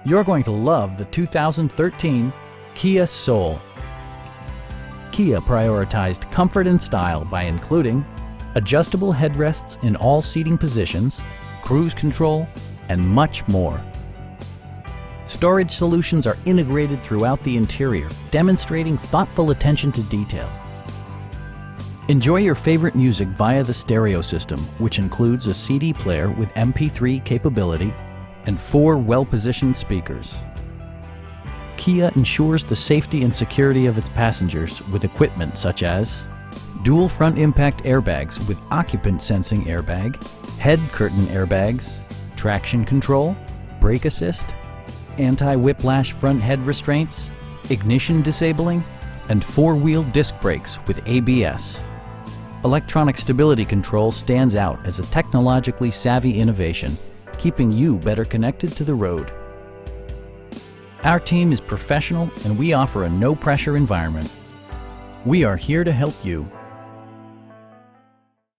You're going to love the 2013 Kia Soul. Kia prioritized comfort and style by including adjustable headrests in all seating positions, cruise control, and much more. Storage solutions are integrated throughout the interior, demonstrating thoughtful attention to detail. Enjoy your favorite music via the stereo system, which includes a CD player with MP3 capability and 4 well-positioned speakers. Kia ensures the safety and security of its passengers with equipment such as dual front impact airbags with occupant sensing airbag, head curtain airbags, traction control, brake assist, anti-whiplash front head restraints, ignition disabling, and 4-wheel disc brakes with ABS. Electronic stability control stands out as a technologically savvy innovation, keeping you better connected to the road. Our team is professional and we offer a no-pressure environment. We are here to help you.